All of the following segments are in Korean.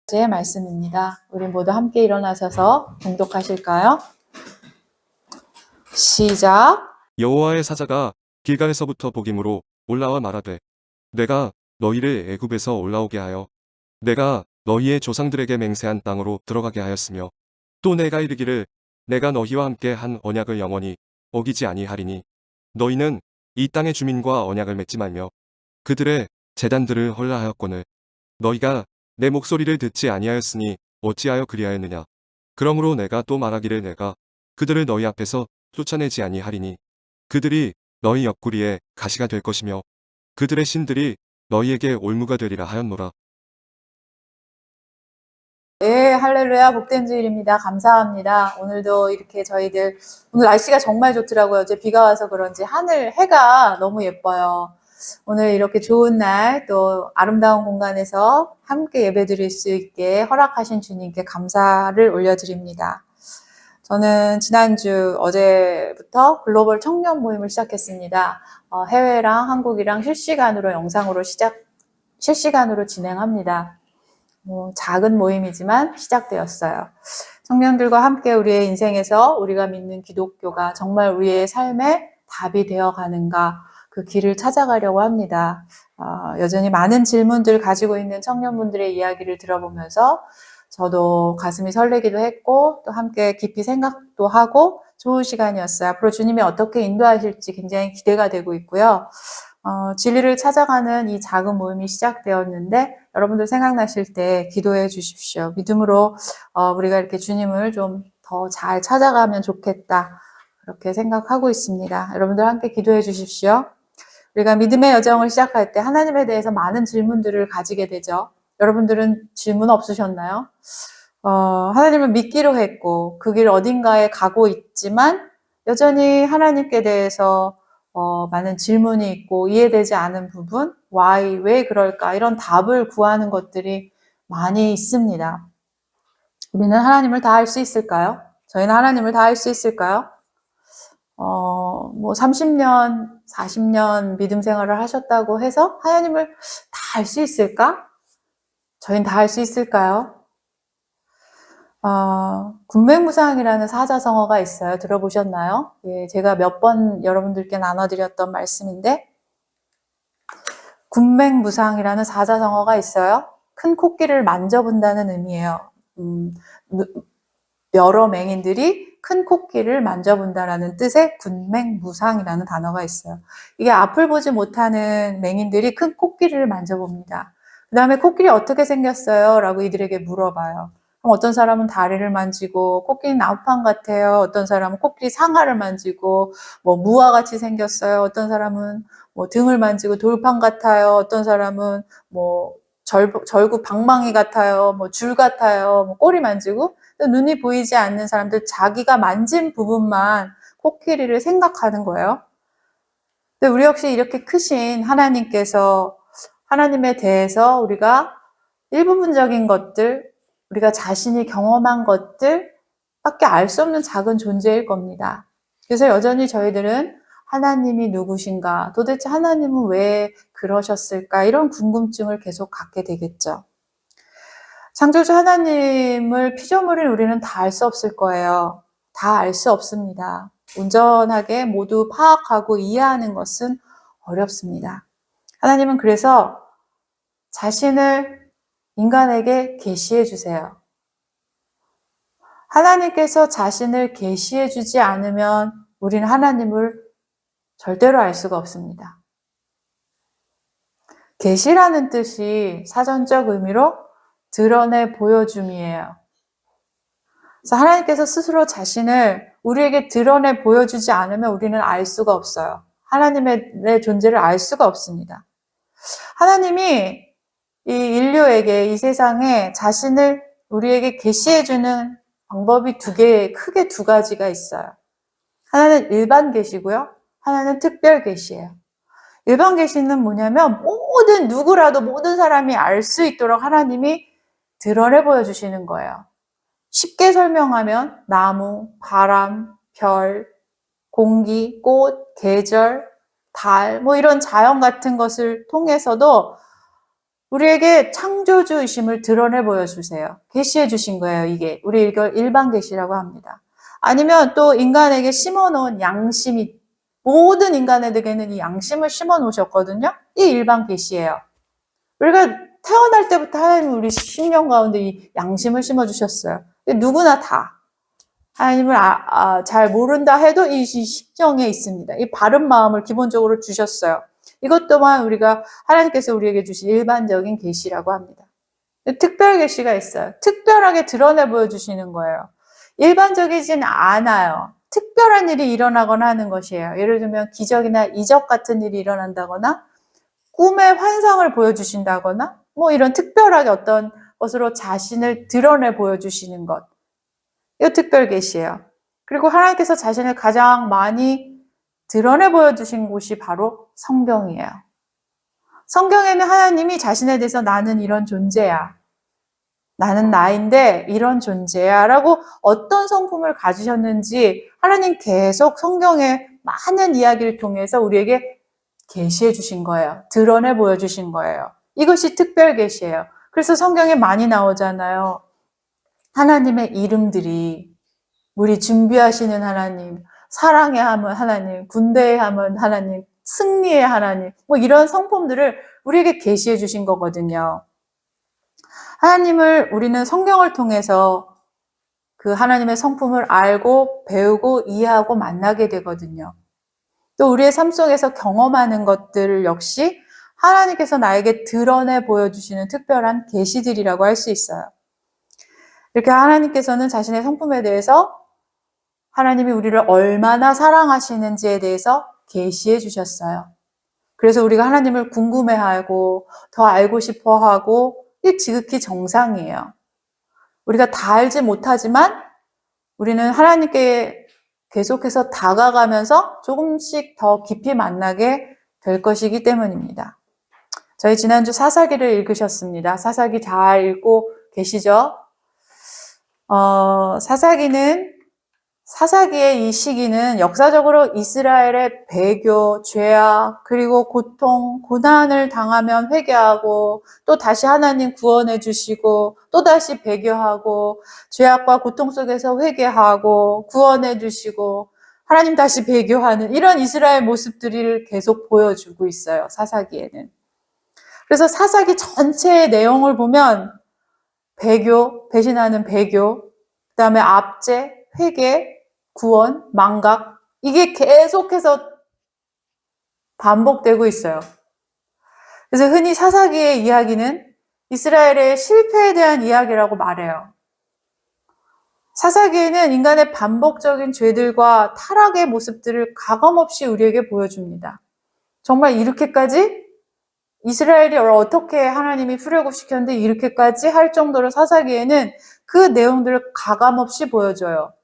제 말씀입니다. 우리 모두 함께 일어나셔서 봉독하실까요? 시작. 여호와의 사자가 길갈에서부터 복임으로 올라와 말하되 내가 너희를 애굽에서 올라오게 하여 내가 너희의 조상들에게 맹세한 땅으로 들어가게 하였으며 또 내가 이르기를 내가 너희와 함께 한 언약을 영원히 어기지 아니하리니 너희는 이 땅의 주민과 언약을 맺지 말며 그들의 제단들을 헐라하였거늘 너희가 내 목소리를 듣지 아니하였으니 어찌하여 그리하였느냐. 그러므로 내가 또 말하기를 내가 그들을 너희 앞에서 쫓아내지 아니하리니 그들이 너희 옆구리에 가시가 될 것이며 그들의 신들이 너희에게 올무가 되리라 하였노라. 네, 할렐루야, 복된 주일입니다. 감사합니다. 오늘도 이렇게 저희들, 오늘 날씨가 정말 좋더라고요. 어제 비가 와서 그런지 해가 너무 예뻐요. 오늘 이렇게 좋은 날, 또 아름다운 공간에서 함께 예배 드릴 수 있게 허락하신 주님께 감사를 올려드립니다. 저는 지난주 어제부터 글로벌 청년 모임을 시작했습니다. 해외랑 한국이랑 실시간으로 영상으로 실시간으로 진행합니다. 작은 모임이지만 시작되었어요. 청년들과 함께 우리의 인생에서 우리가 믿는 기독교가 정말 우리의 삶의 답이 되어가는가 그 길을 찾아가려고 합니다. 여전히 많은 질문들 가지고 있는 청년분들의 이야기를 들어보면서 저도 가슴이 설레기도 했고 또 함께 깊이 생각도 하고 좋은 시간이었어요. 앞으로 주님이 어떻게 인도하실지 굉장히 기대가 되고 있고요. 진리를 찾아가는 이 작은 모임이 시작되었는데 여러분들 생각나실 때 기도해 주십시오. 믿음으로 우리가 이렇게 주님을 좀 더 잘 찾아가면 좋겠다. 그렇게 생각하고 있습니다. 여러분들 함께 기도해 주십시오. 우리가 믿음의 여정을 시작할 때 하나님에 대해서 많은 질문들을 가지게 되죠. 여러분들은 질문 없으셨나요? 하나님을 믿기로 했고 그 길 어딘가에 가고 있지만 여전히 하나님께 대해서 많은 질문이 있고 이해되지 않은 부분, why, 왜 그럴까 이런 답을 구하는 것들이 많이 있습니다. 우리는 하나님을 다 알 수 있을까요? 저희는 하나님을 다 알 수 있을까요? 30년, 40년 믿음 생활을 하셨다고 해서 하나님을 다 알 수 있을까? 저희는 다 알 수 있을까요? 군맹무상이라는 사자성어가 있어요. 들어보셨나요? 예, 제가 몇 번 여러분들께 나눠드렸던 말씀인데 군맹무상이라는 사자성어가 있어요. 큰 코끼리를 만져본다는 의미예요. 여러 맹인들이 큰 코끼리를 만져본다라는 뜻의 군맹무상이라는 단어가 있어요. 이게 앞을 보지 못하는 맹인들이 큰 코끼리를 만져봅니다. 그 다음에 코끼리 어떻게 생겼어요? 라고 이들에게 물어봐요. 그럼 어떤 사람은 다리를 만지고 코끼리는 나무판 같아요. 어떤 사람은 코끼리 상아를 만지고 무화같이 생겼어요. 어떤 사람은 등을 만지고 돌판 같아요. 어떤 사람은 절구 방망이 같아요. 줄 같아요. 꼬리 만지고 눈이 보이지 않는 사람들 자기가 만진 부분만 코끼리를 생각하는 거예요. 근데 우리 역시 이렇게 크신 하나님께서 하나님에 대해서 우리가 일부분적인 것들, 우리가 자신이 경험한 것들 밖에 알 수 없는 작은 존재일 겁니다. 그래서 여전히 저희들은 하나님이 누구신가, 도대체 하나님은 왜 그러셨을까 이런 궁금증을 계속 갖게 되겠죠. 창조주 하나님을 피조물인 우리는 다 알 수 없을 거예요. 다 알 수 없습니다. 온전하게 모두 파악하고 이해하는 것은 어렵습니다. 하나님은 그래서 자신을 인간에게 계시해 주세요. 하나님께서 자신을 계시해 주지 않으면 우리는 하나님을 절대로 알 수가 없습니다. 계시라는 뜻이 사전적 의미로 드러내 보여줌이에요. 그래서 하나님께서 스스로 자신을 우리에게 드러내 보여주지 않으면 우리는 알 수가 없어요. 하나님의 존재를 알 수가 없습니다. 하나님이 이 인류에게 이 세상에 자신을 우리에게 계시해주는 방법이 크게 두 가지가 있어요. 하나는 일반 계시고요. 하나는 특별 계시예요. 일반 계시는 뭐냐면 누구라도 모든 사람이 알 수 있도록 하나님이 드러내 보여주시는 거예요. 쉽게 설명하면 나무, 바람, 별, 공기, 꽃, 계절, 달, 이런 자연 같은 것을 통해서도 우리에게 창조주이심을 드러내 보여주세요. 계시해 주신 거예요, 이게. 우리 이걸 일반 계시라고 합니다. 아니면 또 인간에게 심어놓은 양심이, 모든 인간에게는 이 양심을 심어 놓으셨거든요. 이 일반 계시예요. 우리가 태어날 때부터 하나님은 우리 심령 가운데 이 양심을 심어 주셨어요. 누구나 다 하나님을 잘 모른다 해도 이 심정에 있습니다. 이 바른 마음을 기본적으로 주셨어요. 이것 또한 우리가 하나님께서 우리에게 주신 일반적인 계시라고 합니다. 특별 계시가 있어요. 특별하게 드러내 보여주시는 거예요. 일반적이진 않아요. 특별한 일이 일어나거나 하는 것이에요. 예를 들면 기적이나 이적 같은 일이 일어난다거나 꿈의 환상을 보여주신다거나 뭐 이런 특별하게 어떤 것으로 자신을 드러내 보여주시는 것. 이거 특별 계시예요. 그리고 하나님께서 자신을 가장 많이 드러내 보여주신 곳이 바로 성경이에요. 성경에는 하나님이 자신에 대해서 나는 이런 존재야. 나는 나인데 이런 존재야 라고 어떤 성품을 가지셨는지 하나님 계속 성경의 많은 이야기를 통해서 우리에게 계시해 주신 거예요. 드러내 보여주신 거예요. 이것이 특별 계시예요. 그래서 성경에 많이 나오잖아요. 하나님의 이름들이 우리 준비하시는 하나님, 사랑의 하나님, 군대의 하나님, 승리의 하나님, 뭐 이런 성품들을 우리에게 계시해 주신 거거든요. 하나님을 우리는 성경을 통해서 그 하나님의 성품을 알고 배우고 이해하고 만나게 되거든요. 또 우리의 삶 속에서 경험하는 것들 역시 하나님께서 나에게 드러내 보여주시는 특별한 계시들이라고 할 수 있어요. 이렇게 하나님께서는 자신의 성품에 대해서 하나님이 우리를 얼마나 사랑하시는지에 대해서 계시해 주셨어요. 그래서 우리가 하나님을 궁금해하고 더 알고 싶어하고 이게 지극히 정상이에요. 우리가 다 알지 못하지만 우리는 하나님께 계속해서 다가가면서 조금씩 더 깊이 만나게 될 것이기 때문입니다. 저희 지난주 사사기를 읽으셨습니다. 사사기 잘 읽고 계시죠? 사사기의 이 시기는 역사적으로 이스라엘의 배교, 죄악, 그리고 고통, 고난을 당하면 회개하고 또 다시 하나님 구원해 주시고 또 다시 배교하고 죄악과 고통 속에서 회개하고 구원해 주시고 하나님 다시 배교하는 이런 이스라엘 모습들을 계속 보여주고 있어요. 사사기에는. 그래서 사사기 전체의 내용을 보면 배교, 배신하는 배교, 그 다음에 압제, 회개, 구원, 망각 이게 계속해서 반복되고 있어요. 그래서 흔히 사사기의 이야기는 이스라엘의 실패에 대한 이야기라고 말해요. 사사기에는 인간의 반복적인 죄들과 타락의 모습들을 가감없이 우리에게 보여줍니다. 정말 이렇게까지 이스라엘이 어떻게 하나님이 후려굽시켰는데 이렇게까지 할 정도로 사사기에는 그 내용들을 가감없이 보여줘요.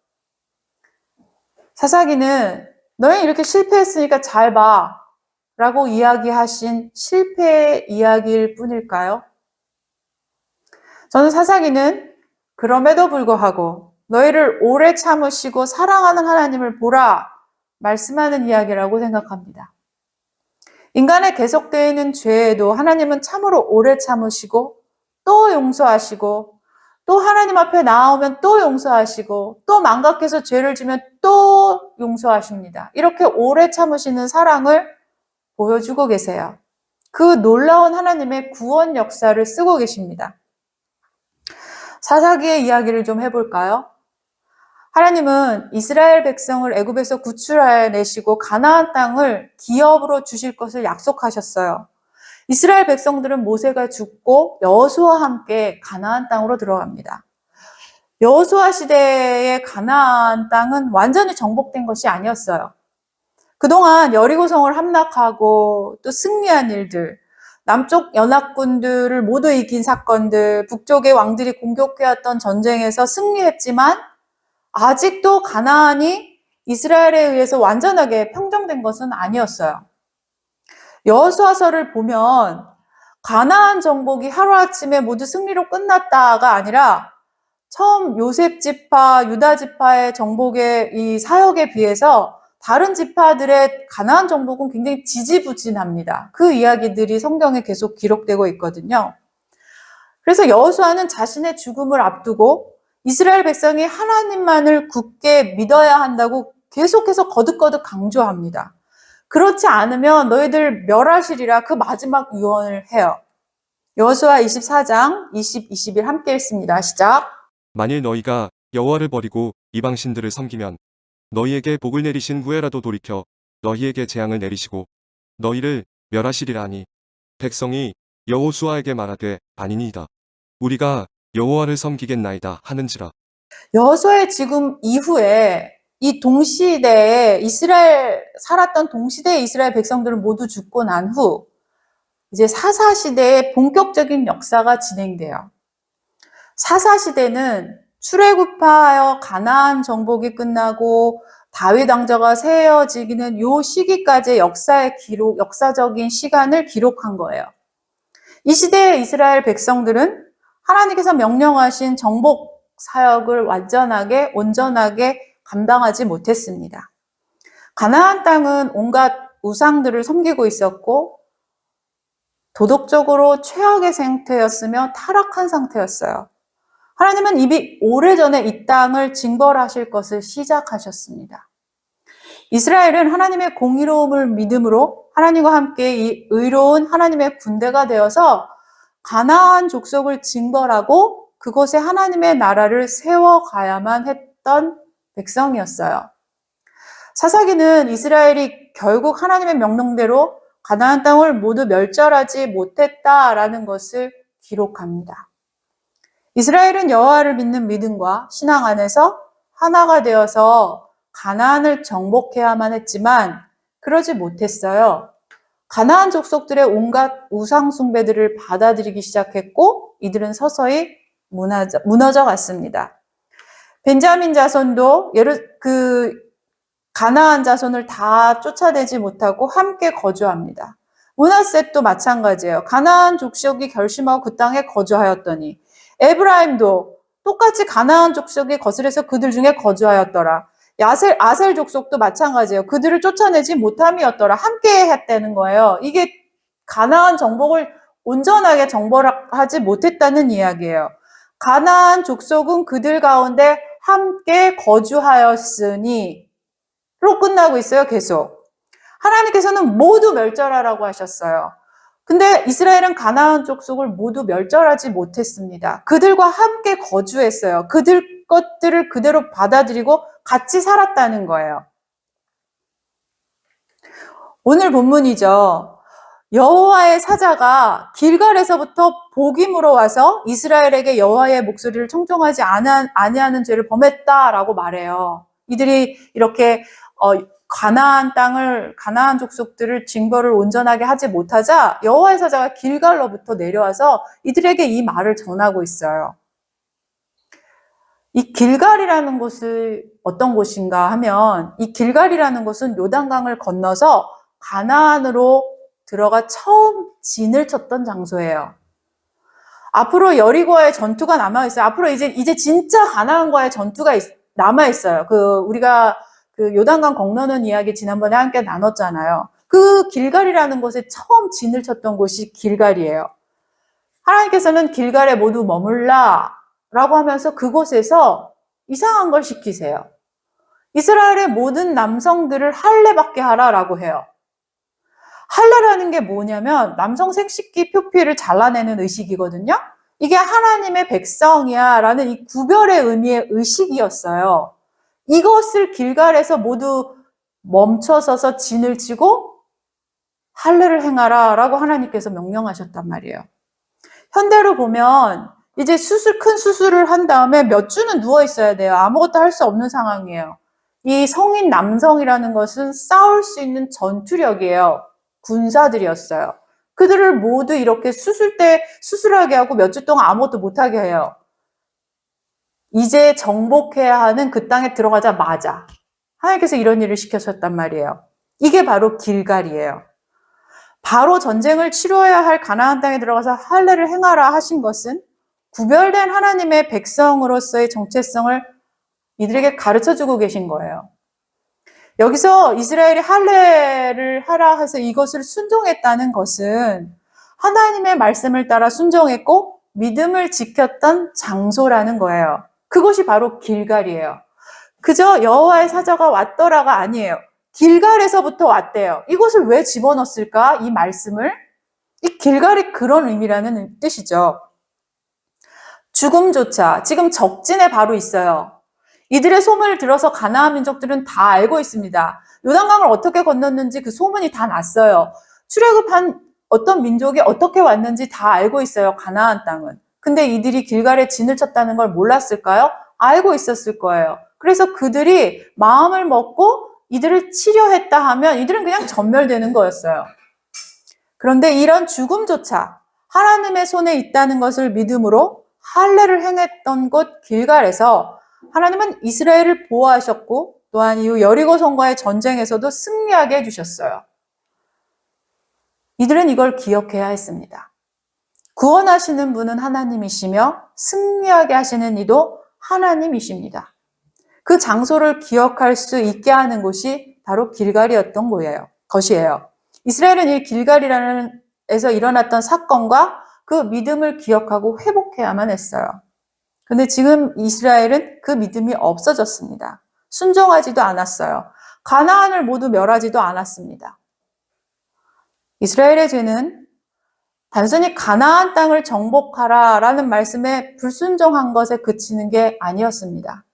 사사기는 너희 이렇게 실패했으니까 잘 봐 라고 이야기하신 실패의 이야기일 뿐일까요? 저는 사사기는 그럼에도 불구하고 너희를 오래 참으시고 사랑하는 하나님을 보라 말씀하는 이야기라고 생각합니다. 인간의 계속되는 죄에도 하나님은 참으로 오래 참으시고 또 용서하시고 또 하나님 앞에 나오면 또 용서하시고 또 망각해서 죄를 지면 또 용서하십니다. 이렇게 오래 참으시는 사랑을 보여주고 계세요. 그 놀라운 하나님의 구원 역사를 쓰고 계십니다. 사사기의 이야기를 좀 해볼까요? 하나님은 이스라엘 백성을 애굽에서 구출해내시고 가나안 땅을 기업으로 주실 것을 약속하셨어요. 이스라엘 백성들은 모세가 죽고 여호수아와 함께 가나안 땅으로 들어갑니다. 여호수아 시대의 가나안 땅은 완전히 정복된 것이 아니었어요. 그동안 여리고성을 함락하고 또 승리한 일들, 남쪽 연합군들을 모두 이긴 사건들, 북쪽의 왕들이 공격해왔던 전쟁에서 승리했지만 아직도 가나안이 이스라엘에 의해서 완전하게 평정된 것은 아니었어요. 여호수아서를 보면 가나안 정복이 하루아침에 모두 승리로 끝났다가 아니라 처음 요셉 지파, 유다 지파의 정복의 이 사역에 비해서 다른 지파들의 가나안 정복은 굉장히 지지부진합니다. 그 이야기들이 성경에 계속 기록되고 있거든요. 그래서 여호수아는 자신의 죽음을 앞두고 이스라엘 백성이 하나님만을 굳게 믿어야 한다고 계속해서 거듭거듭 강조합니다. 그렇지 않으면 너희들 멸하시리라 그 마지막 유언을 해요. 여호수아 24장 20, 21 함께 읽습니다. 시작. 만일 너희가 여호와를 버리고 이방신들을 섬기면 너희에게 복을 내리신 후에라도 돌이켜 너희에게 재앙을 내리시고 너희를 멸하시리라 하니 백성이 여호수아에게 말하되 아니니이다. 우리가 여호와를 섬기겠나이다 하는지라. 여호수아의 지금 이후에 이 동시대에 살았던 동시대의 이스라엘 백성들은 모두 죽고 난 후 이제 사사시대의 본격적인 역사가 진행돼요. 사사시대는 출애굽하여 가나안 정복이 끝나고 다윗 왕조가 세워지기는 요 시기까지의 역사적인 시간을 기록한 거예요. 이 시대의 이스라엘 백성들은 하나님께서 명령하신 정복 사역을 온전하게 감당하지 못했습니다. 가나안 땅은 온갖 우상들을 섬기고 있었고 도덕적으로 최악의 상태였으며 타락한 상태였어요. 하나님은 이미 오래전에 이 땅을 징벌하실 것을 시작하셨습니다. 이스라엘은 하나님의 공의로움을 믿음으로 하나님과 함께 이 의로운 하나님의 군대가 되어서 가나안 족속을 징벌하고 그곳에 하나님의 나라를 세워가야만 했던 백성이었어요. 사사기는 이스라엘이 결국 하나님의 명령대로 가나안 땅을 모두 멸절하지 못했다라는 것을 기록합니다. 이스라엘은 여호와를 믿는 믿음과 신앙 안에서 하나가 되어서 가나안을 정복해야만 했지만 그러지 못했어요. 가나안 족속들의 온갖 우상 숭배들을 받아들이기 시작했고 이들은 서서히 무너져 갔습니다. 벤자민 자손도 가나안 자손을 다 쫓아내지 못하고 함께 거주합니다. 므낫셋도 마찬가지예요. 가나안 족속이 결심하고 그 땅에 거주하였더니 에브라임도 똑같이 가나안 족속이 거슬려서 그들 중에 거주하였더라. 아셀 족속도 마찬가지예요. 그들을 쫓아내지 못함이었더라. 함께 했다는 거예요. 이게 가나안 정복을 온전하게 정벌하지 못했다는 이야기예요. 가나안 족속은 그들 가운데 함께 거주하였으니 로 끝나고 있어요. 계속. 하나님께서는 모두 멸절하라고 하셨어요. 근데 이스라엘은 가나안 족속을 모두 멸절하지 못했습니다. 그들과 함께 거주했어요. 그들 것들을 그대로 받아들이고 같이 살았다는 거예요. 오늘 본문이죠. 여호와의 사자가 길갈에서부터 복임으로 와서 이스라엘에게 여호와의 목소리를 청종하지 아니하는 죄를 범했다라고 말해요. 이들이 이렇게 가나안 족속들을 징벌을 온전하게 하지 못하자 여호와의 사자가 길갈로부터 내려와서 이들에게 이 말을 전하고 있어요. 이 길갈이라는 곳이 어떤 곳인가 하면 이 길갈이라는 곳은 요단강을 건너서 가나안으로 들어가 처음 진을 쳤던 장소예요. 앞으로 여리고와의 전투가 남아있어요. 앞으로 이제 진짜 가나안과의 전투가 남아있어요. 우리가 요단강 건너는 이야기 지난번에 함께 나눴잖아요. 그 길갈이라는 곳에 처음 진을 쳤던 곳이 길갈이에요. 하나님께서는 길갈에 모두 머물라 라고 하면서 그곳에서 이상한 걸 시키세요. 이스라엘의 모든 남성들을 할례받게 하라라고 해요. 할례라는 게 뭐냐면 남성 생식기 표피를 잘라내는 의식이거든요. 이게 하나님의 백성이야 라는 이 구별의 의미의 의식이었어요. 이것을 길갈에서 모두 멈춰서서 진을 치고 할례를 행하라 라고 하나님께서 명령하셨단 말이에요. 현대로 보면 이제 큰 수술을 한 다음에 몇 주는 누워 있어야 돼요. 아무것도 할 수 없는 상황이에요. 이 성인 남성이라는 것은 싸울 수 있는 전투력이에요. 군사들이었어요. 그들을 모두 이렇게 수술하게 하고 몇 주 동안 아무것도 못하게 해요. 이제 정복해야 하는 그 땅에 들어가자마자 하나님께서 이런 일을 시켜줬단 말이에요. 이게 바로 길갈이에요. 바로 전쟁을 치러야 할 가나안 땅에 들어가서 할례를 행하라 하신 것은 구별된 하나님의 백성으로서의 정체성을 이들에게 가르쳐주고 계신 거예요. 여기서 이스라엘이 할례를 하라 해서 이것을 순종했다는 것은 하나님의 말씀을 따라 순종했고 믿음을 지켰던 장소라는 거예요. 그것이 바로 길갈이에요. 그저 여호와의 사자가 왔더라가 아니에요. 길갈에서부터 왔대요. 이것을 왜 집어넣었을까? 이 말씀을. 이 길갈이 그런 의미라는 뜻이죠. 죽음조차 지금 적진에 바로 있어요. 이들의 소문을 들어서 가나안 민족들은 다 알고 있습니다. 요단강을 어떻게 건넜는지 그 소문이 다 났어요. 출애굽한 어떤 민족이 어떻게 왔는지 다 알고 있어요. 가나안 땅은. 근데 이들이 길갈에 진을 쳤다는 걸 몰랐을까요? 알고 있었을 거예요. 그래서 그들이 마음을 먹고 이들을 치려했다 하면 이들은 그냥 전멸되는 거였어요. 그런데 이런 죽음조차 하나님의 손에 있다는 것을 믿음으로 할례를 행했던 곳 길갈에서 하나님은 이스라엘을 보호하셨고 또한 이후 여리고성과의 전쟁에서도 승리하게 해주셨어요. 이들은 이걸 기억해야 했습니다. 구원하시는 분은 하나님이시며 승리하게 하시는 이도 하나님이십니다. 그 장소를 기억할 수 있게 하는 곳이 바로 길갈이었던 것이에요. 이스라엘은 이 길갈이라는 에서 일어났던 사건과 그 믿음을 기억하고 회복해야만 했어요. 근데 지금 이스라엘은 그 믿음이 없어졌습니다. 순종하지도 않았어요. 가나안을 모두 멸하지도 않았습니다. 이스라엘의 죄는 단순히 가나안 땅을 정복하라라는 말씀에 불순종한 것에 그치는 게 아니었습니다.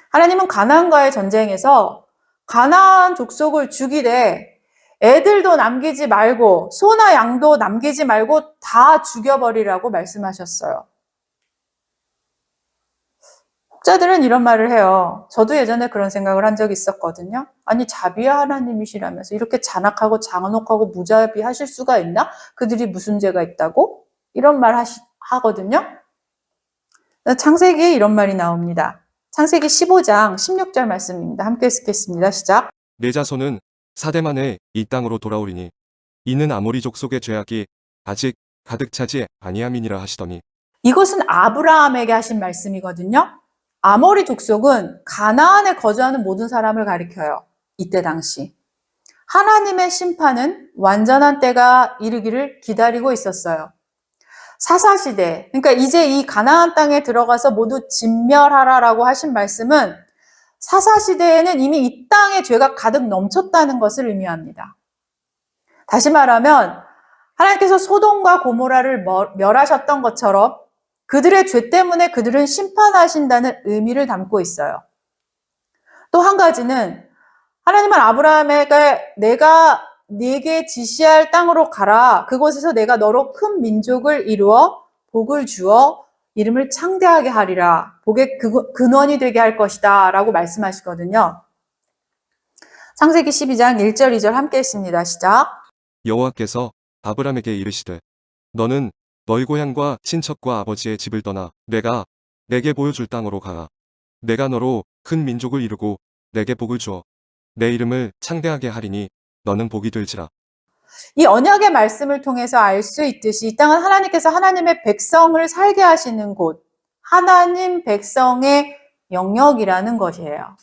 하나님은 가나안과의 전쟁에서 가나안 족속을 죽이되 애들도 남기지 말고 소나 양도 남기지 말고 다 죽여버리라고 말씀하셨어요. 혹자들은 이런 말을 해요. 저도 예전에 그런 생각을 한 적이 있었거든요. 아니 자비와 하나님이시라면서 이렇게 잔악하고 잔혹하고 무자비하실 수가 있나? 그들이 무슨 죄가 있다고? 이런 말 하거든요. 창세기에 이런 말이 나옵니다. 창세기 15장 16절 말씀입니다. 함께 읽겠습니다. 시작. 내 자손은 4대 만에 이 땅으로 돌아오리니 이는 아모리 족속의 죄악이 아직 가득 차지 아니함이니라 하시더니. 이것은 아브라함에게 하신 말씀이거든요. 아모리 족속은 가나안에 거주하는 모든 사람을 가리켜요. 이때 당시. 하나님의 심판은 완전한 때가 이르기를 기다리고 있었어요. 사사시대, 그러니까 이제 이 가나안 땅에 들어가서 모두 진멸하라라고 하신 말씀은 사사시대에는 이미 이 땅에 죄가 가득 넘쳤다는 것을 의미합니다. 다시 말하면 하나님께서 소돔과 고모라를 멸하셨던 것처럼 그들의 죄 때문에 그들은 심판하신다는 의미를 담고 있어요. 또 한 가지는 하나님은 아브라함에게 내가 네게 지시할 땅으로 가라. 그곳에서 내가 너로 큰 민족을 이루어 복을 주어 이름을 창대하게 하리라. 복의 근원이 되게 할 것이다. 라고 말씀하시거든요. 창세기 12장 1절 2절 함께 했습니다. 시작. 여호와께서 아브람에게 이르시되 너는 너희 고향과 친척과 아버지의 집을 떠나 내가 내게 보여줄 땅으로 가라. 내가 너로 큰 민족을 이루고 내게 복을 주어 내 이름을 창대하게 하리니 너는 복이 될지라. 이 언약의 말씀을 통해서 알 수 있듯이 이 땅은 하나님께서 하나님의 백성을 살게 하시는 곳, 하나님 백성의 영역이라는 것이에요.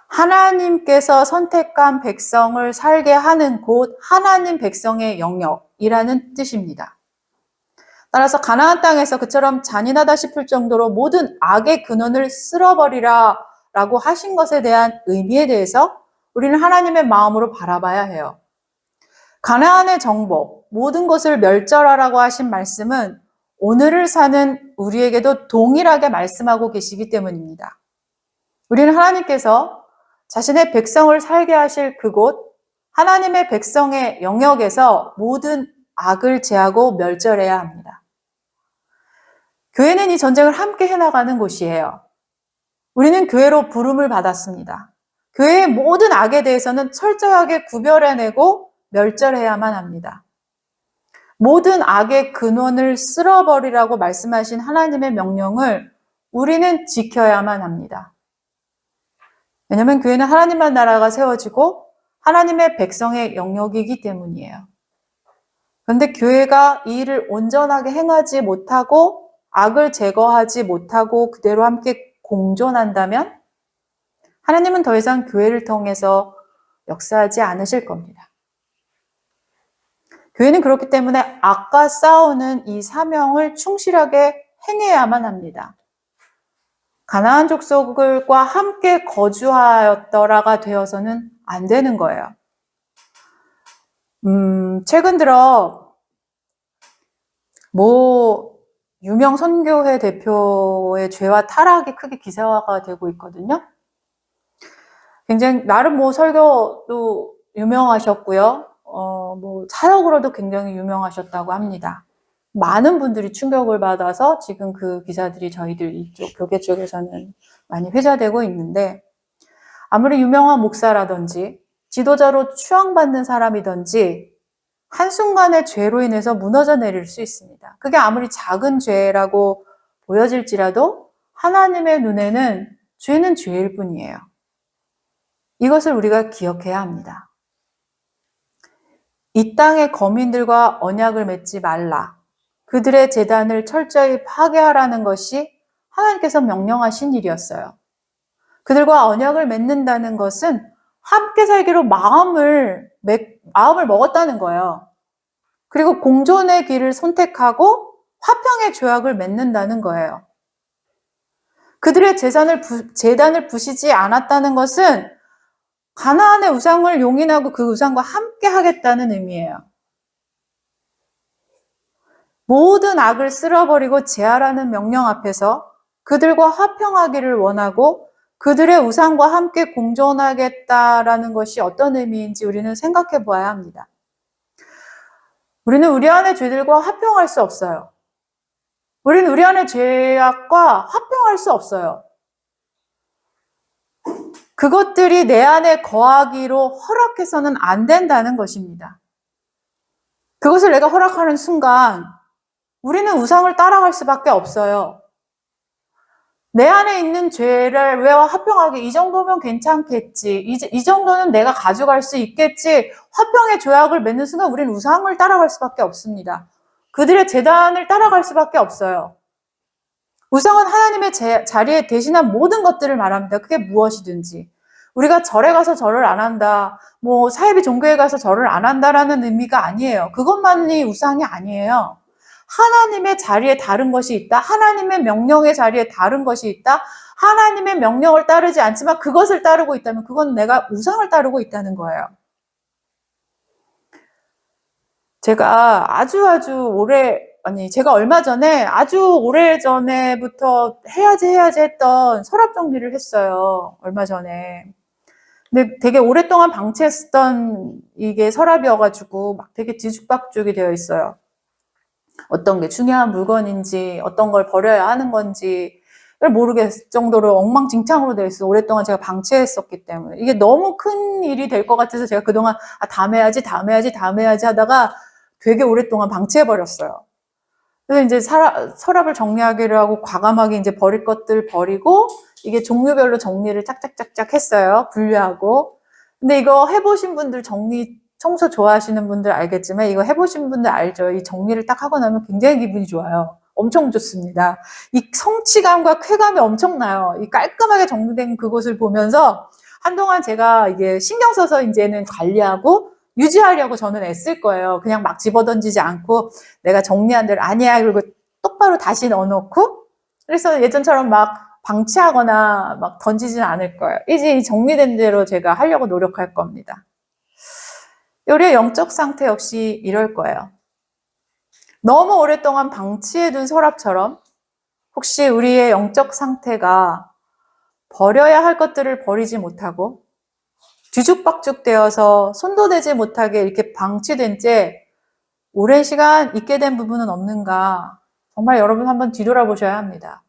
하나님께서 선택한 백성을 살게 하는 곳, 하나님 백성의 영역이라는 뜻입니다. 따라서 가나안 땅에서 그처럼 잔인하다 싶을 정도로 모든 악의 근원을 쓸어버리라 라고 하신 것에 대한 의미에 대해서 우리는 하나님의 마음으로 바라봐야 해요. 가나안의 정복, 모든 것을 멸절하라고 하신 말씀은 오늘을 사는 우리에게도 동일하게 말씀하고 계시기 때문입니다. 우리는 하나님께서 자신의 백성을 살게 하실 그곳, 하나님의 백성의 영역에서 모든 악을 제하고 멸절해야 합니다. 교회는 이 전쟁을 함께 해나가는 곳이에요. 우리는 교회로 부름을 받았습니다. 교회의 모든 악에 대해서는 철저하게 구별해내고 멸절해야만 합니다. 모든 악의 근원을 쓸어버리라고 말씀하신 하나님의 명령을 우리는 지켜야만 합니다. 왜냐하면 교회는 하나님의 나라가 세워지고 하나님의 백성의 영역이기 때문이에요. 그런데 교회가 이 일을 온전하게 행하지 못하고 악을 제거하지 못하고 그대로 함께 공존한다면 하나님은 더 이상 교회를 통해서 역사하지 않으실 겁니다. 교회는 그렇기 때문에 악과 싸우는 이 사명을 충실하게 행해야만 합니다. 가나안 족속과 함께 거주하였더라가 되어서는 안 되는 거예요. 최근 들어 유명 선교회 대표의 죄와 타락이 크게 기사화가 되고 있거든요. 굉장히 나름 설교도 유명하셨고요. 사역으로도 굉장히 유명하셨다고 합니다. 많은 분들이 충격을 받아서 지금 그 기사들이 저희들 이쪽 교계 쪽에서는 많이 회자되고 있는데, 아무리 유명한 목사라든지 지도자로 추앙받는 사람이든지 한순간의 죄로 인해서 무너져 내릴 수 있습니다. 그게 아무리 작은 죄라고 보여질지라도 하나님의 눈에는 죄는 죄일 뿐이에요. 이것을 우리가 기억해야 합니다. 이 땅의 거민들과 언약을 맺지 말라. 그들의 제단을 철저히 파괴하라는 것이 하나님께서 명령하신 일이었어요. 그들과 언약을 맺는다는 것은 함께 살기로 마음을 먹었다는 거예요. 그리고 공존의 길을 선택하고 화평의 조약을 맺는다는 거예요. 그들의 제단을 부시지 않았다는 것은 가나안의 우상을 용인하고 그 우상과 함께 하겠다는 의미예요. 모든 악을 쓸어버리고 제하라는 명령 앞에서 그들과 화평하기를 원하고 그들의 우상과 함께 공존하겠다라는 것이 어떤 의미인지 우리는 생각해 보아야 합니다. 우리는 우리 안의 죄들과 화평할 수 없어요. 우리는 우리 안의 죄악과 화평할 수 없어요. 그것들이 내 안에 거하기로 허락해서는 안 된다는 것입니다. 그것을 내가 허락하는 순간 우리는 우상을 따라갈 수밖에 없어요. 내 안에 있는 죄를 왜 화평하게, 이 정도면 괜찮겠지, 이 정도는 내가 가져갈 수 있겠지, 화평의 조약을 맺는 순간 우리는 우상을 따라갈 수밖에 없습니다. 그들의 제단을 따라갈 수밖에 없어요. 우상은 하나님의 자리에 대신한 모든 것들을 말합니다. 그게 무엇이든지. 우리가 절에 가서 절을 안 한다, 사이비 종교에 가서 절을 안 한다라는 의미가 아니에요. 그것만이 우상이 아니에요. 하나님의 자리에 다른 것이 있다. 하나님의 명령의 자리에 다른 것이 있다. 하나님의 명령을 따르지 않지만 그것을 따르고 있다면 그건 내가 우상을 따르고 있다는 거예요. 제가 제가 얼마 전에 아주 오래전에부터 해야지 했던 서랍 정리를 했어요. 얼마 전에. 근데 되게 오랫동안 방치했던 이게 서랍이어가지고 막 되게 뒤죽박죽이 되어 있어요. 어떤 게 중요한 물건인지, 어떤 걸 버려야 하는 건지를 모르겠을 정도로 엉망진창으로 되어 있어서 오랫동안 제가 방치했었기 때문에 이게 너무 큰 일이 될 것 같아서 제가 그동안 다음 해야지 하다가 되게 오랫동안 방치해버렸어요. 그래서 이제 서랍을 정리하기로 하고 과감하게 이제 버릴 것들 버리고 이게 종류별로 정리를 짝짝짝짝 했어요. 분류하고. 근데 이거 해보신 분들 청소 좋아하시는 분들 알겠지만 이거 해보신 분들 알죠? 이 정리를 딱 하고 나면 굉장히 기분이 좋아요. 엄청 좋습니다. 이 성취감과 쾌감이 엄청나요. 이 깔끔하게 정리된 그곳을 보면서 한동안 제가 이게 신경 써서 이제는 관리하고 유지하려고 저는 애쓸 거예요. 그냥 막 집어던지지 않고 내가 정리한 대로 아니야. 그리고 똑바로 다시 넣어놓고 그래서 예전처럼 막 방치하거나 막 던지지는 않을 거예요. 이제 정리된 대로 제가 하려고 노력할 겁니다. 우리의 영적 상태 역시 이럴 거예요. 너무 오랫동안 방치해둔 서랍처럼 혹시 우리의 영적 상태가 버려야 할 것들을 버리지 못하고 뒤죽박죽 되어서 손도 대지 못하게 이렇게 방치된 채 오랜 시간 있게 된 부분은 없는가? 정말 여러분 한번 뒤돌아보셔야 합니다.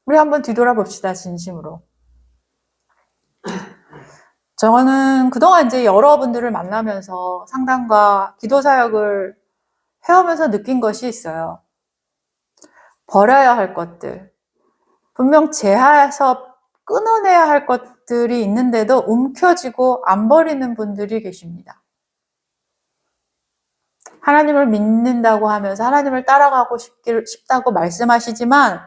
우리 한번 뒤돌아봅시다, 진심으로. 저는 그동안 이제 여러분들을 만나면서 상담과 기도 사역을 해오면서 느낀 것이 있어요. 버려야 할 것들. 분명 제하에서 끊어내야 할 것들이 있는데도 움켜쥐고 안 버리는 분들이 계십니다. 하나님을 믿는다고 하면서 하나님을 따라가고 싶다고 말씀하시지만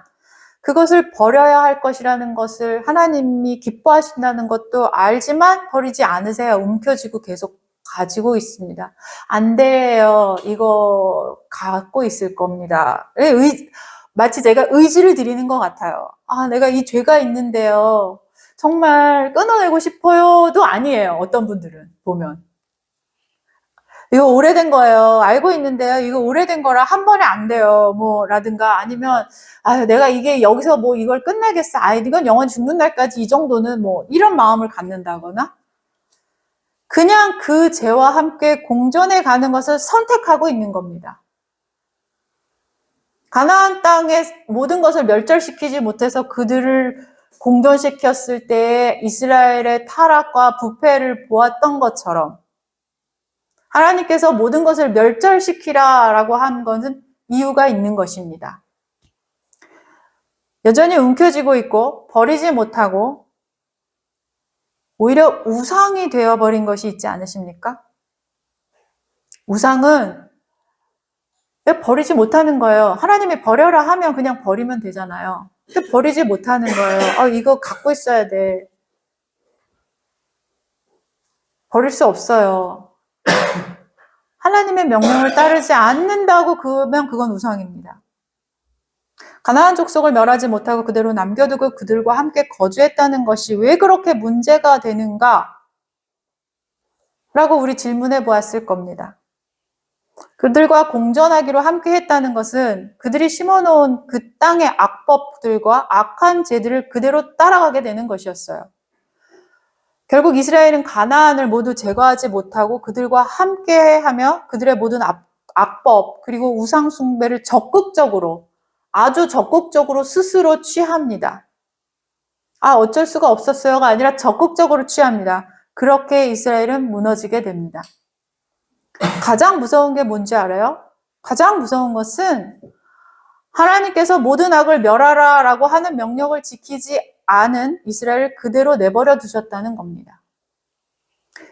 그것을 버려야 할 것이라는 것을 하나님이 기뻐하신다는 것도 알지만 버리지 않으세요. 움켜쥐고 계속 가지고 있습니다. 안 돼요. 이거 갖고 있을 겁니다. 마치 제가 의지를 드리는 것 같아요. 아, 내가 이 죄가 있는데요. 정말 끊어내고 싶어요도 아니에요. 어떤 분들은 보면. 이거 오래된 거예요. 알고 있는데요. 이거 오래된 거라 한 번에 안 돼요. 라든가 아니면, 아유, 내가 이게 여기서 이걸 끝내겠어. 아, 이건 영원 죽는 날까지 이 정도는 이런 마음을 갖는다거나, 그냥 그 죄와 함께 공존해 가는 것을 선택하고 있는 겁니다. 가나안 땅의 모든 것을 멸절시키지 못해서 그들을 공존시켰을 때 이스라엘의 타락과 부패를 보았던 것처럼, 하나님께서 모든 것을 멸절시키라라고 한 것은 이유가 있는 것입니다. 여전히 움켜쥐고 있고 버리지 못하고 오히려 우상이 되어버린 것이 있지 않으십니까? 우상은 왜 버리지 못하는 거예요? 하나님이 버려라 하면 그냥 버리면 되잖아요. 근데 버리지 못하는 거예요. 이거 갖고 있어야 돼. 버릴 수 없어요. 하나님의 명령을 따르지 않는다고 그러면 그건 우상입니다. 가나안 족속을 멸하지 못하고 그대로 남겨두고 그들과 함께 거주했다는 것이 왜 그렇게 문제가 되는가? 라고 우리 질문해 보았을 겁니다. 그들과 공존하기로 함께 했다는 것은 그들이 심어놓은 그 땅의 악법들과 악한 죄들을 그대로 따라가게 되는 것이었어요. 결국 이스라엘은 가나안을 모두 제거하지 못하고 그들과 함께하며 그들의 모든 악법 그리고 우상 숭배를 아주 적극적으로 스스로 취합니다. 어쩔 수가 없었어요가 아니라 적극적으로 취합니다. 그렇게 이스라엘은 무너지게 됩니다. 가장 무서운 게 뭔지 알아요? 가장 무서운 것은 하나님께서 모든 악을 멸하라 라고 하는 명령을 지키지 않은 이스라엘을 그대로 내버려 두셨다는 겁니다.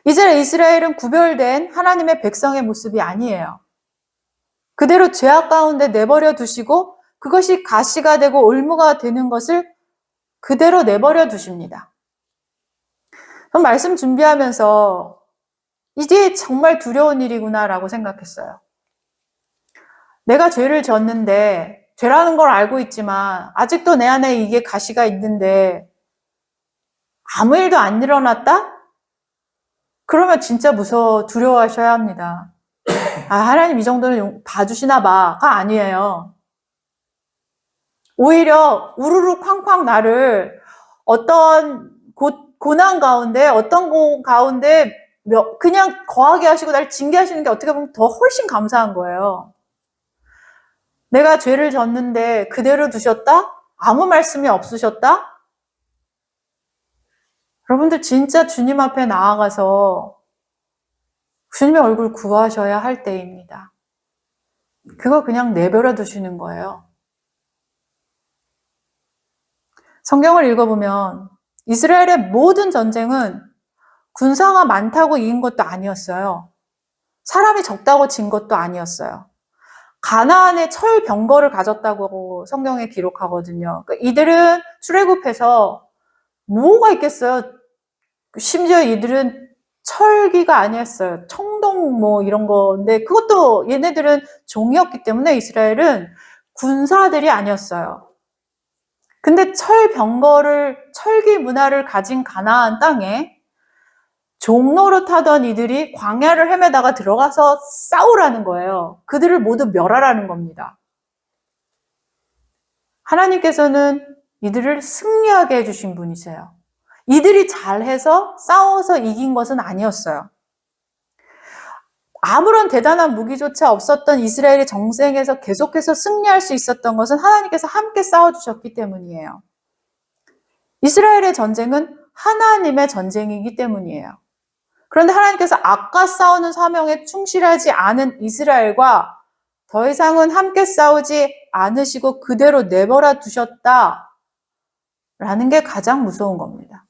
이제 이스라엘은 구별된 하나님의 백성의 모습이 아니에요. 그대로 죄악 가운데 내버려 두시고 그것이 가시가 되고 올무가 되는 것을 그대로 내버려 두십니다. 전 말씀 준비하면서 이게 정말 두려운 일이구나라고 생각했어요. 내가 죄를 졌는데 죄라는 걸 알고 있지만 아직도 내 안에 이게 가시가 있는데 아무 일도 안 일어났다? 그러면 진짜 두려워하셔야 합니다. 하나님 이 정도는 봐주시나 봐가 아니에요. 오히려 우르르 쾅쾅 나를 어떤 고난 가운데 어떤 가운데 그냥 거하게 하시고 나를 징계하시는 게 어떻게 보면 더 훨씬 감사한 거예요. 내가 죄를 졌는데 그대로 두셨다? 아무 말씀이 없으셨다? 여러분들 진짜 주님 앞에 나아가서 주님의 얼굴 구하셔야 할 때입니다. 그거 그냥 내버려 두시는 거예요. 성경을 읽어보면 이스라엘의 모든 전쟁은 군사가 많다고 이긴 것도 아니었어요. 사람이 적다고 진 것도 아니었어요. 가나안의 철병거를 가졌다고 성경에 기록하거든요. 그러니까 이들은 출애굽해서 뭐가 있겠어요? 심지어 이들은 철기가 아니었어요. 청동 이런 건데 그것도 얘네들은 종이었기 때문에 이스라엘은 군사들이 아니었어요. 근데 철기 문화를 가진 가나안 땅에 종로를 타던 이들이 광야를 헤매다가 들어가서 싸우라는 거예요. 그들을 모두 멸하라는 겁니다. 하나님께서는 이들을 승리하게 해주신 분이세요. 이들이 잘해서 싸워서 이긴 것은 아니었어요. 아무런 대단한 무기조차 없었던 이스라엘의 정쟁에서 계속해서 승리할 수 있었던 것은 하나님께서 함께 싸워주셨기 때문이에요. 이스라엘의 전쟁은 하나님의 전쟁이기 때문이에요. 그런데 하나님께서 악과 싸우는 사명에 충실하지 않은 이스라엘과 더 이상은 함께 싸우지 않으시고 그대로 내버려 두셨다라는 게 가장 무서운 겁니다.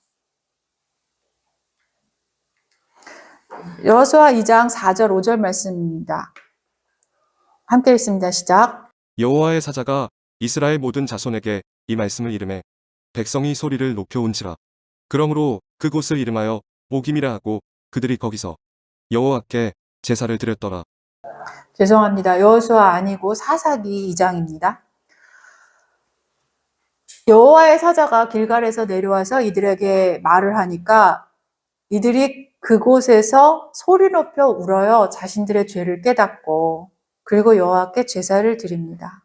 여호수아 2장 4절 5절 말씀입니다. 함께 읽습니다. 시작. 여호와의 사자가 이스라엘 모든 자손에게 이 말씀을 이르매 백성이 소리를 높여온지라. 그러므로 그곳을 이름하여 보김이라 하고 그들이 거기서 여호와께 제사를 드렸더라. 죄송합니다. 여호수아 아니고 사사기 2장입니다. 여호와의 사자가 길갈에서 내려와서 이들에게 말을 하니까 이들이 그곳에서 소리 높여 울어요. 자신들의 죄를 깨닫고 그리고 여호와께 제사를 드립니다.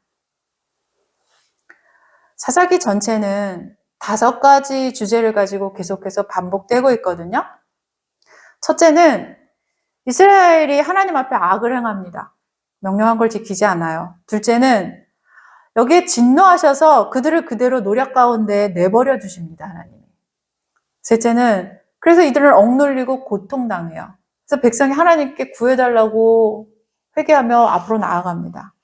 사사기 전체는 5가지 주제를 가지고 계속해서 반복되고 있거든요. 첫째는 이스라엘이 하나님 앞에 악을 행합니다. 명령한 걸 지키지 않아요. 둘째는 여기에 진노하셔서 그들을 그대로 노략 가운데 내버려 두십니다. 하나님이. 셋째는 그래서 이들을 억눌리고 고통당해요. 그래서 백성이 하나님께 구해달라고 회개하며 앞으로 나아갑니다.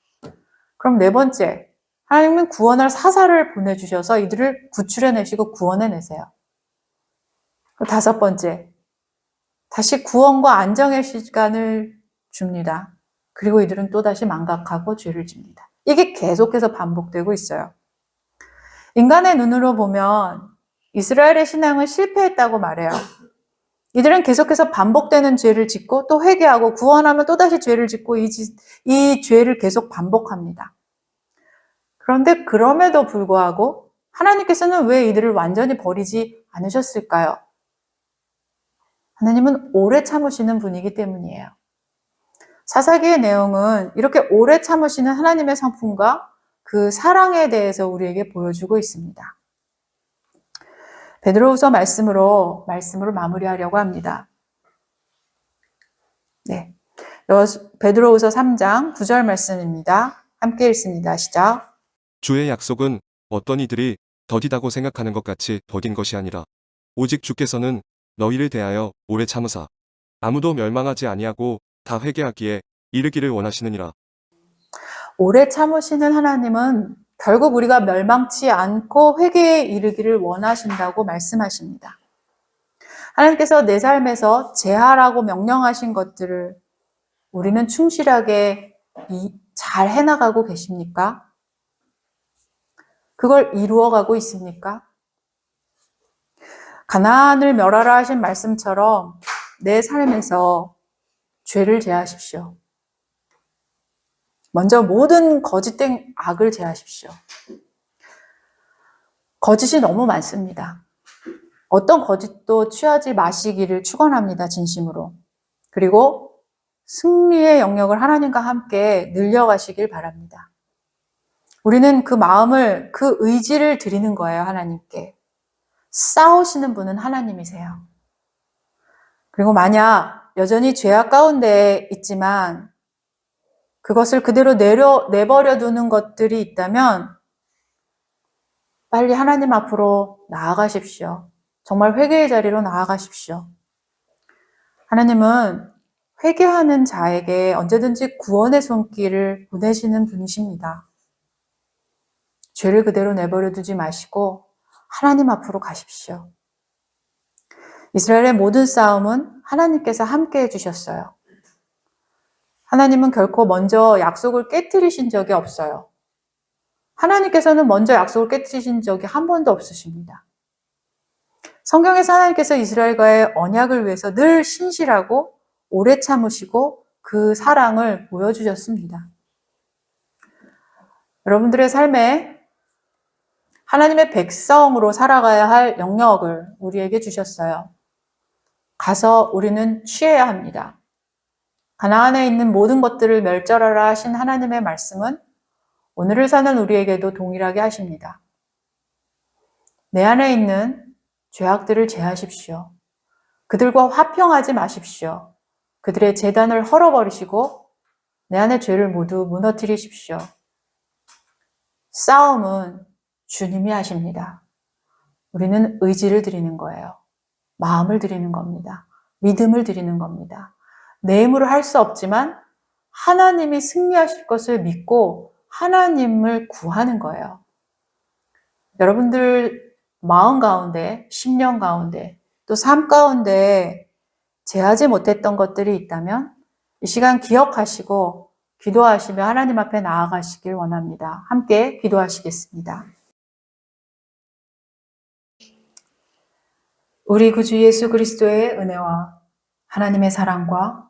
그럼 네 번째, 하나님은 구원할 사사를 보내주셔서 이들을 구출해내시고 구원해내세요. 다섯 번째, 다시 구원과 안정의 시간을 줍니다. 그리고 이들은 또다시 망각하고 죄를 짓니다. 이게 계속해서 반복되고 있어요. 인간의 눈으로 보면 이스라엘의 신앙은 실패했다고 말해요. 이들은 계속해서 반복되는 죄를 짓고 또 회개하고 구원하면 또다시 죄를 짓고 이 죄를 계속 반복합니다. 그런데 그럼에도 불구하고 하나님께서는 왜 이들을 완전히 버리지 않으셨을까요? 하나님은 오래 참으시는 분이기 때문이에요. 사사기의 내용은 이렇게 오래 참으시는 하나님의 성품과 그 사랑에 대해서 우리에게 보여주고 있습니다. 베드로후서 말씀을 마무리하려고 합니다. 네, 베드로후서 3장 9절 말씀입니다. 함께 읽습니다. 시작. 주의 약속은 어떤 이들이 더디다고 생각하는 것 같이 더딘 것이 아니라 오직 주께서는 너희를 대하여 오래 참으사 아무도 멸망하지 아니하고 다 회개하기에 이르기를 원하시느니라. 오래 참으시는 하나님은 결국 우리가 멸망치 않고 회개에 이르기를 원하신다고 말씀하십니다. 하나님께서 내 삶에서 제하라고 명령하신 것들을 우리는 충실하게 잘 해나가고 계십니까? 그걸 이루어가고 있습니까? 가나안을 멸하라 하신 말씀처럼 내 삶에서 죄를 제하십시오. 먼저 모든 거짓된 악을 제하십시오. 거짓이 너무 많습니다. 어떤 거짓도 취하지 마시기를 축원합니다. 진심으로. 그리고 승리의 영역을 하나님과 함께 늘려가시길 바랍니다. 우리는 그 마음을, 그 의지를 드리는 거예요. 하나님께. 싸우시는 분은 하나님이세요. 그리고 만약 여전히 죄악 가운데 있지만 그것을 그대로 내버려 두는 것들이 있다면 빨리 하나님 앞으로 나아가십시오. 정말 회개의 자리로 나아가십시오. 하나님은 회개하는 자에게 언제든지 구원의 손길을 보내시는 분이십니다. 죄를 그대로 내버려 두지 마시고 하나님 앞으로 가십시오. 이스라엘의 모든 싸움은 하나님께서 함께 해주셨어요. 하나님은 결코 먼저 약속을 깨뜨리신 적이 없어요. 하나님께서는 먼저 약속을 깨뜨리신 적이 한 번도 없으십니다. 성경에서 하나님께서 이스라엘과의 언약을 위해서 늘 신실하고 오래 참으시고 그 사랑을 보여주셨습니다. 여러분들의 삶에 하나님의 백성으로 살아가야 할 영역을 우리에게 주셨어요. 가서 우리는 취해야 합니다. 가나안에 있는 모든 것들을 멸절하라 하신 하나님의 말씀은 오늘을 사는 우리에게도 동일하게 하십니다. 내 안에 있는 죄악들을 제하십시오. 그들과 화평하지 마십시오. 그들의 재단을 헐어버리시고 내 안의 죄를 모두 무너뜨리십시오. 싸움은 주님이 하십니다. 우리는 의지를 드리는 거예요. 마음을 드리는 겁니다. 믿음을 드리는 겁니다. 내 힘으로 할 수 없지만 하나님이 승리하실 것을 믿고 하나님을 구하는 거예요. 여러분들 마음 가운데, 심령 가운데, 또 삶 가운데 제하지 못했던 것들이 있다면 이 시간 기억하시고 기도하시며 하나님 앞에 나아가시길 원합니다. 함께 기도하시겠습니다. 우리 구주 예수 그리스도의 은혜와 하나님의 사랑과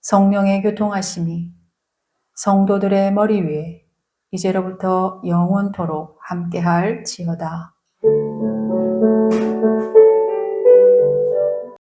성령의 교통하심이 성도들의 머리 위에 이제로부터 영원토록 함께할지어다.